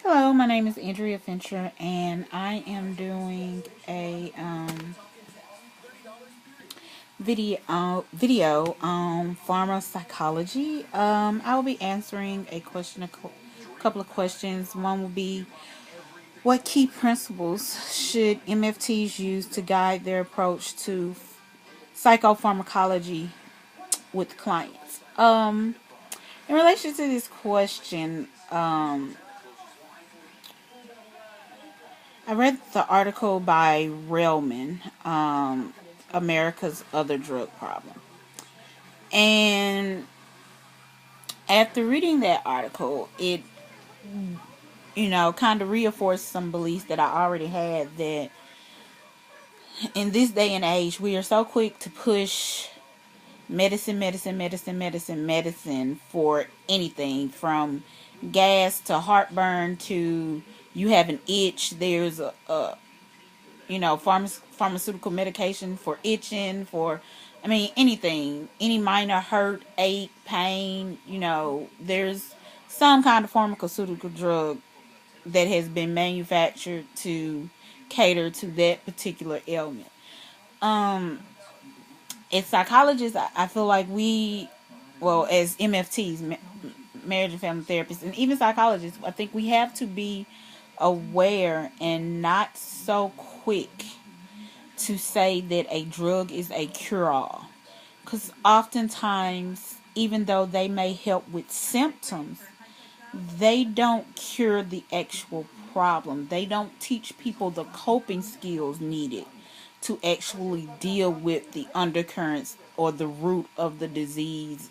Hello, my name is Andrea Fincher, and I am doing a video on pharmacology. I will be answering a couple of questions. One will be, what key principles should MFTs use to guide their approach to psychopharmacology with clients? In relation to this question, I read the article by Railman, America's Other Drug Problem. And after reading that article, it, kind of reinforced some beliefs that I already had, that in this day and age, we are so quick to push medicine for anything, from gas to heartburn to you have an itch. There's a pharmaceutical medication for itching, for, anything, any minor hurt, ache, pain, there's some kind of pharmaceutical drug that has been manufactured to cater to that particular ailment. As psychologists, I feel like as MFTs, marriage and family therapists, and even psychologists, I think we have to be aware and not so quick to say that a drug is a cure-all, because oftentimes, even though they may help with symptoms, they don't cure the actual problem. They don't teach people the coping skills needed to actually deal with the undercurrents or the root of the disease,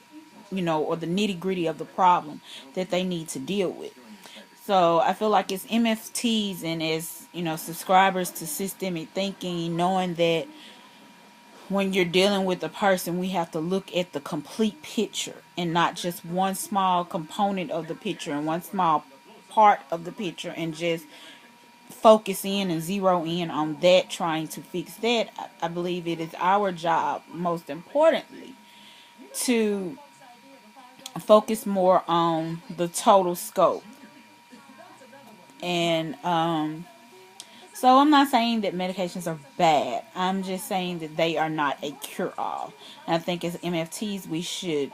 or the nitty-gritty of the problem that they need to deal with. So I feel like it's MFTs and as, subscribers to systemic thinking, knowing that when you're dealing with a person, we have to look at the complete picture and not just one small component of the picture and one small part of the picture, and just focus in and zero in on that, trying to fix that. I believe it is our job, most importantly, to focus more on the total scope. And so I'm not saying that medications are bad. I'm just saying that they are not a cure-all. And I think as MFTs, we should,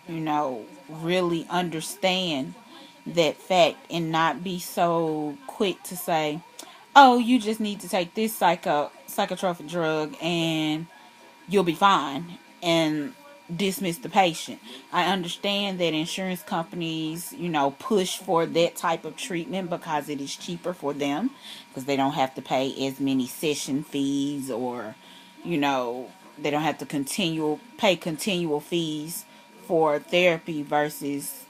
really understand that fact and not be so quick to say, oh, you just need to take this psychotropic drug and you'll be fine, and dismiss the patient. I understand that insurance companies, push for that type of treatment because it is cheaper for them, because they don't have to pay as many session fees, or, they don't have to pay continual fees for therapy versus,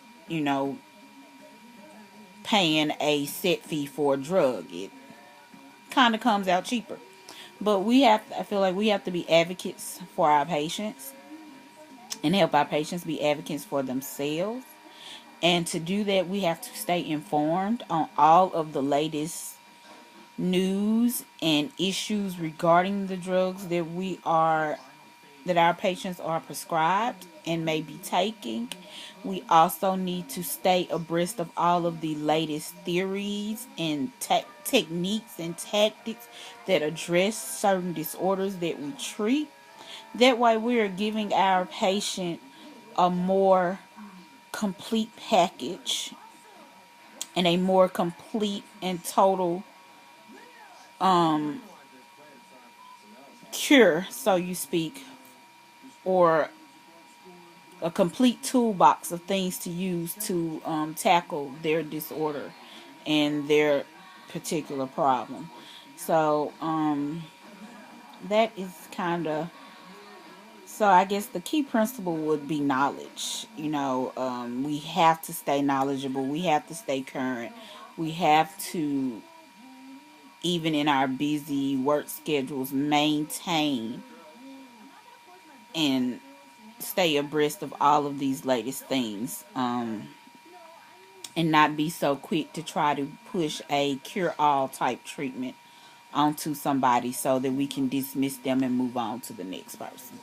paying a set fee for a drug. It kind of comes out cheaper. But I feel like we have to be advocates for our patients and help our patients be advocates for themselves. And to do that, we have to stay informed on all of the latest news and issues regarding the drugs that our patients are prescribed and may be taking. We also need to stay abreast of all of the latest theories and techniques and tactics that address certain disorders that we treat. That way we are giving our patient a more complete package and a more complete and total cure, so you speak, or a complete toolbox of things to use to tackle their disorder and their particular problem. So that is kind of, so I guess the key principle would be knowledge. We have to stay knowledgeable. We have to stay current. We have to, even in our busy work schedules, maintain and stay abreast of all of these latest things, and not be so quick to try to push a cure-all type treatment onto somebody so that we can dismiss them and move on to the next person.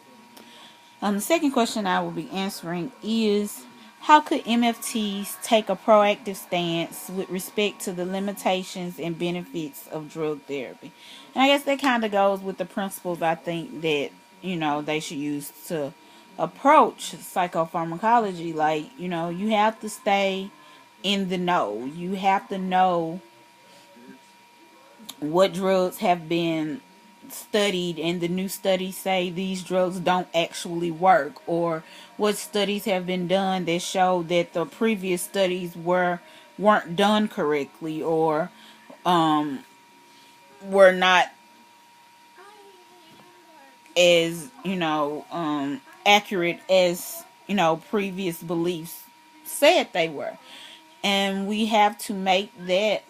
The second question I will be answering is, how could MFTs take a proactive stance with respect to the limitations and benefits of drug therapy? And I guess that kind of goes with the principles I think that, they should use to approach psychopharmacology. Like, you have to stay in the know. You have to know what drugs have been studied and the new studies say these drugs don't actually work, or what studies have been done that show that the previous studies weren't done correctly, or were not as accurate as previous beliefs said they were. And we have to make that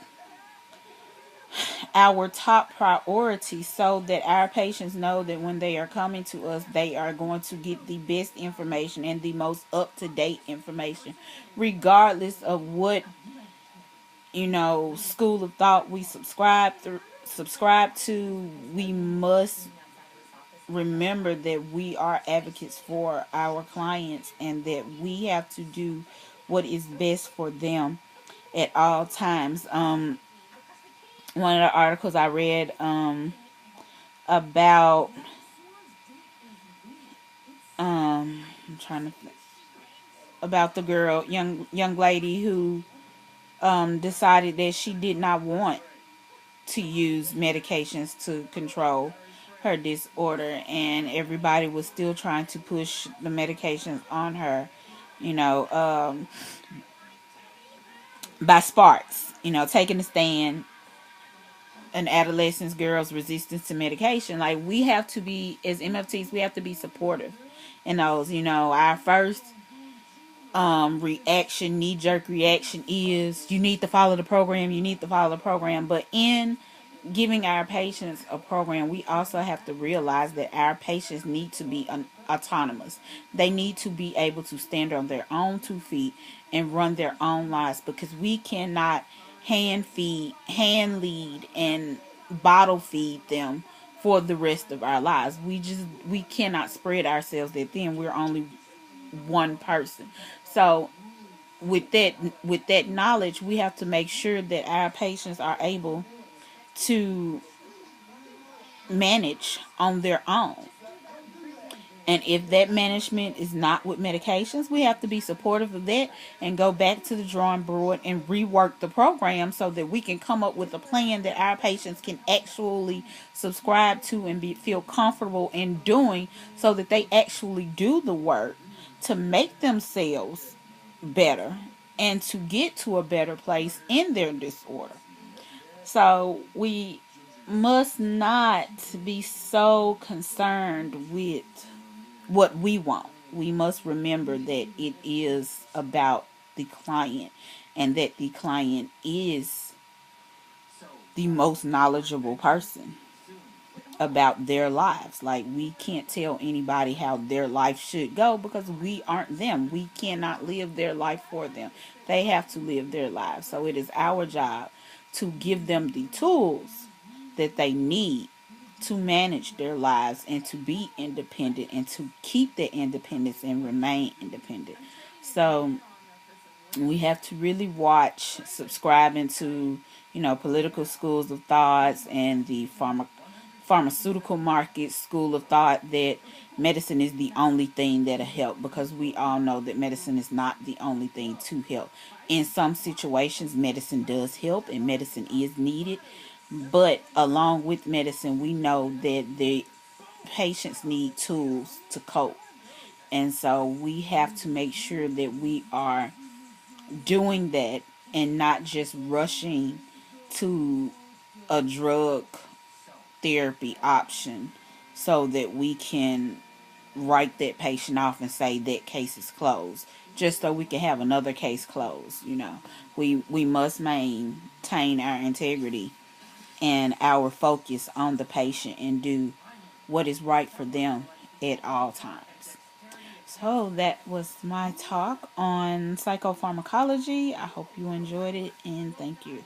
our top priority so that our patients know that when they are coming to us, they are going to get the best information and the most up-to-date information, regardless of what school of thought we subscribe to. We must remember that we are advocates for our clients and that we have to do what is best for them at all times. One of the articles I read about I'm trying to think, about the young lady who decided that she did not want to use medications to control her disorder, and everybody was still trying to push the medications on her, by Sparks, taking a stand, an adolescent girl's resistance to medication. Like, we have to be, as MFTs, we have to be supportive in those. Our first reaction, knee-jerk reaction is you need to follow the program. But in giving our patients a program, we also have to realize that our patients need to be autonomous. They need to be able to stand on their own 2 feet and run their own lives, because we cannot hand lead and bottle feed them for the rest of our lives. We cannot spread ourselves that thin. We're only one person. So with that knowledge, we have to make sure that our patients are able to manage on their own. And if that management is not with medications, we have to be supportive of that and go back to the drawing board and rework the program so that we can come up with a plan that our patients can actually subscribe to and feel comfortable in doing, so that they actually do the work to make themselves better and to get to a better place in their disorder. So we must not be so concerned with what we want. We must remember that it is about the client, and that the client is the most knowledgeable person about their lives. Like, we can't tell anybody how their life should go because we aren't them. We cannot live their life for them. They have to live their lives. So it is our job to give them the tools that they need to manage their lives and to be independent and to keep their independence and remain independent. So we have to really watch subscribing to, political schools of thoughts and the pharmaceutical market school of thought that medicine is the only thing that'll help, because we all know that medicine is not the only thing to help. In some situations, medicine does help and medicine is needed, but along with medicine, we know that the patients need tools to cope. And so we have to make sure that we are doing that and not just rushing to a drug therapy option so that we can write that patient off and say that case is closed, just so we can have another case closed. We must maintain our integrity and our focus on the patient and do what is right for them at all times. So that was my talk on psychopharmacology. I hope you enjoyed it, and thank you.